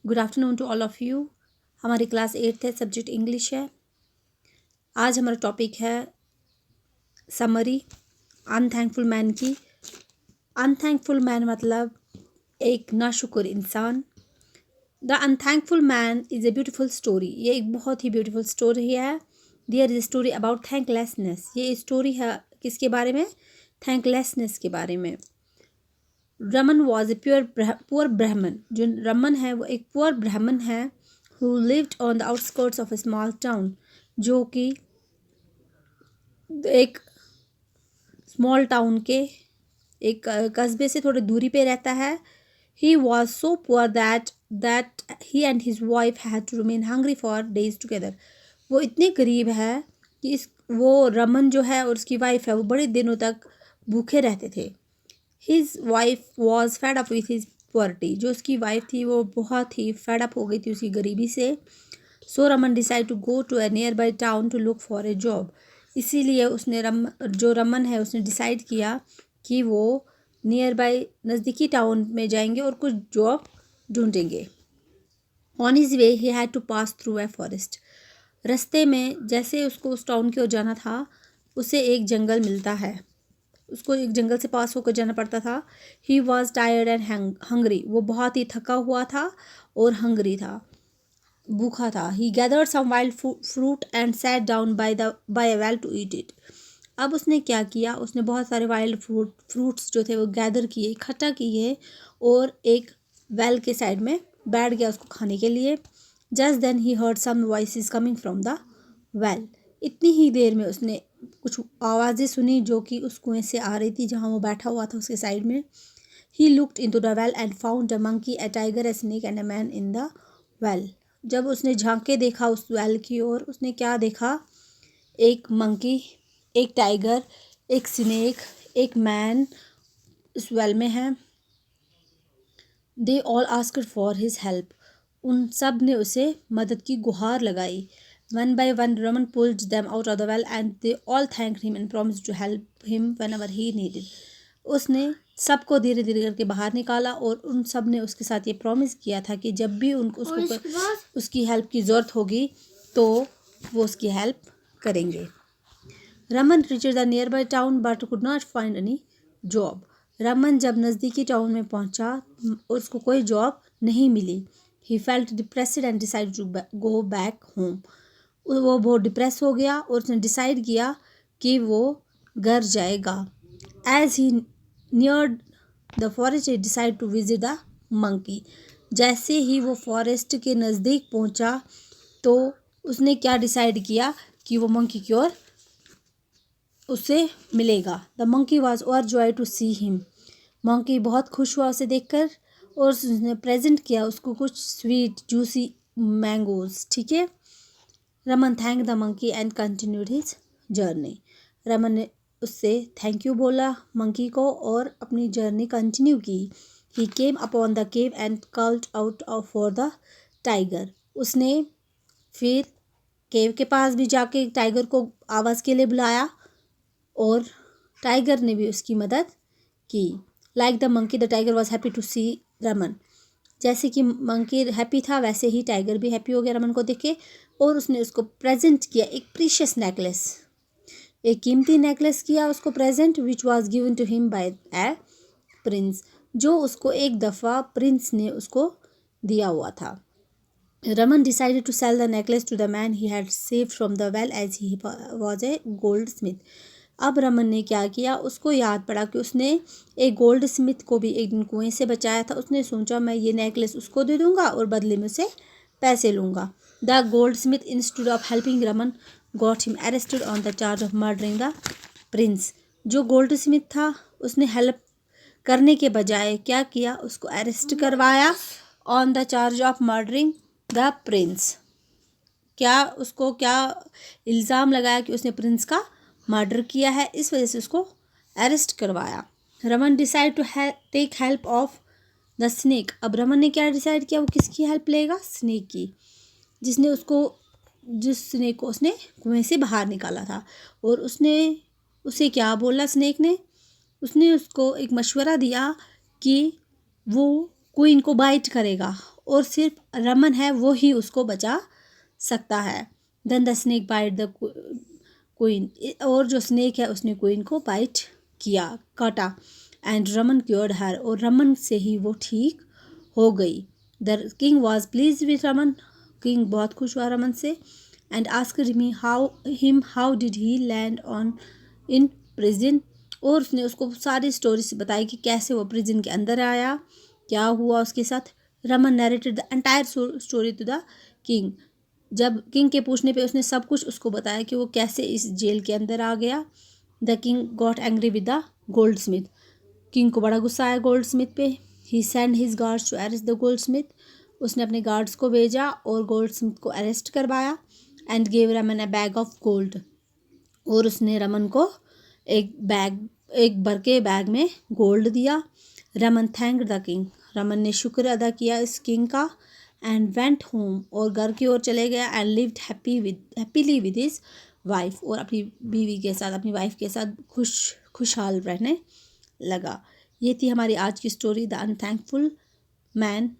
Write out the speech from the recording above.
Good afternoon to all of you. हमारी class 8th है, subject English है। आज हमारा टॉपिक है समरी अनथैंकफुल मैन की। अनथैंकफुल मैन मतलब एक नाशुक्र इंसान। The unthankful man is a beautiful story. ये एक बहुत ही ब्यूटीफुल स्टोरी है। There is a story about thanklessness. ये स्टोरी है किसके बारे में? थैंकलेसनेस के बारे में। रमन वॉज ए पुअर ब्राह्मण। जो रमन है वो एक पुअर ब्राह्मण है। Who lived on the outskirts of A small town, जो कि एक स्मॉल टाउन के एक कस्बे से थोड़ी दूरी पे रहता है। He was so poor that he and his wife had to remain hungry for days together. वो इतने गरीब है कि वो रमन जो है और उसकी वाइफ है वो बड़े दिनों तक भूखे रहते थे। His wife was fed up with his poverty. जो उसकी वाइफ थी वो बहुत ही फेड अप हो गई थी उसकी गरीबी से। So Raman decide to go to a nearby town to look for a job. इसीलिए उसने जो रमन है उसने डिसाइड किया कि वो नियर बाई नज़दीकी टाउन में जाएंगे और कुछ जॉब ढूंढेंगे। On his way he had to pass through a forest. रास्ते में जैसे उसको उस टाउन की ओर जाना था उसे एक जंगल मिलता है। उसको एक जंगल से पास होकर जाना पड़ता था। He was tired and hungry. वो बहुत ही थका हुआ था और हंग्री था, भूखा था। He gathered some wild fruit and sat down by a well to eat it. अब उसने क्या किया? उसने बहुत सारे वाइल्ड फ्रूट्स जो थे वो गैदर किए, इकट्ठा किए और एक वेल के साइड में बैठ गया उसको खाने के लिए। Just then he heard some voices coming from the well. इतनी ही देर में उसने कुछ आवाज़ें सुनी जो कि उस कुएं से आ रही थी जहाँ वो बैठा हुआ था उसके साइड में। He looked into the well and found a monkey, a tiger, a snake and a man in the well. जब उसने झांक के देखा उस वेल की ओर, उसने क्या देखा? एक मंकी, एक टाइगर, एक स्नेक, एक मैन उस वेल में है। They all asked for his help. उन सब ने उसे मदद की गुहार लगाई। One by one Raman pulled them out of the well and they all thanked him and promised to help him whenever he needed. उसने सबको धीरे धीरे करके बाहर निकाला और उन सब ने उसके साथ ये प्रॉमिस किया था कि जब भी उसको उसकी हेल्प की ज़रूरत होगी तो वो उसकी हेल्प करेंगे। Raman reached the nearby town but could not find any job. Raman जब नज़दीकी टाउन में पहुंचा उसको कोई जॉब नहीं मिली। He felt depressed and decide to go back home. वो बहुत डिप्रेस हो गया और उसने डिसाइड किया कि वो घर जाएगा। As he near the forest he decide to visit the monkey. जैसे ही वो फॉरेस्ट के नज़दीक पहुंचा तो उसने क्या डिसाइड किया कि वो मंकी की ओर उससे मिलेगा। The monkey was over joy to see him. Monkey बहुत खुश हुआ उसे देखकर और उसने प्रेजेंट किया उसको कुछ स्वीट जूसी मैंगोज। ठीक है। Raman thank the monkey and continued his journey. Raman ने उससे थैंक यू बोला मंकी को और अपनी जर्नी कंटिन्यू की। He came upon the cave and called out for the tiger. उसने फिर केव के पास भी जाके टाइगर को आवाज़ के लिए बुलाया और टाइगर ने भी उसकी मदद की। Like the monkey the tiger was happy to see Raman. जैसे कि मंकी हैप्पी था वैसे ही टाइगर भी हैप्पी हो गया रमन को देख के और उसने उसको प्रेजेंट किया एक प्रीशियस नेकलेस, एक कीमती नेकलेस किया उसको present, which was given to him by a prince, जो उसको एक दफ़ा प्रिंस ने उसको दिया हुआ था। Raman decided to sell the necklace to the man he had saved from the well as he was a goldsmith. अब रमन ने क्या किया? उसको याद पड़ा कि उसने एक गोल्ड स्मिथ को भी एक दिन कुएं से बचाया था। उसने सोचा मैं ये नेकलेस उसको दे दूंगा और बदले में उसे पैसे लूँगा। The gold Smith instead of helping Raman got him arrested on the charge of murdering the Prince. जो गोल्ड स्मिथ था उसने हेल्प करने के बजाय क्या किया? उसको अरेस्ट करवाया on the charge of murdering the Prince. उसको क्या इल्ज़ाम लगाया कि उसने प्रिंस का मर्डर किया है, इस वजह से उसको अरेस्ट करवाया। Raman decide to take help of the snake. अब रमन ने क्या डिसाइड किया? वो किसकी हेल्प लेगा? स्नेक की, जिस स्नेक को उसने कुएं से बाहर निकाला था। और उसने उसे क्या बोला? स्नेक ने उसको एक मशवरा दिया कि वो क्वीन को बाइट करेगा और सिर्फ रमन है वो ही उसको बचा सकता है। Then the snake bite the queen, और जो स्नेक है उसने क्वीन को बाइट किया, काटा। एंड रमन क्योर्ड हर, और रमन से ही वो ठीक हो गई। The king was please with Raman, king बहुत खुश हुआ रमन से। And asked me how did he land on in prison, और उसने उसको सारी स्टोरी से बताई कि कैसे वो प्रिजन के अंदर आया, क्या हुआ उसके साथ। Raman narrated the entire story to the king, जब किंग के पूछने पे उसने सब कुछ उसको बताया कि वो कैसे इस जेल के अंदर आ गया। The king got angry with the goldsmith, king को बड़ा गुस्सा आया गोल्ड स्मिथ पे। He send his guards to arrest the goldsmith, उसने अपने गार्ड्स को भेजा और गोल्ड स्मिथ को अरेस्ट करवाया। And gave Raman a bag of gold, और उसने रमन को एक भर के बैग में गोल्ड दिया। Raman thank the king, Raman ने शुक्र अदा किया इस किंग का। एंड वेंट होम, और घर की ओर चले गया। And lived happily with his wife, और अपनी बीवी के साथ, अपनी वाइफ के साथ खुशहाल रहने लगा। ये थी हमारी आज की स्टोरी द अनथैंकफुल मैन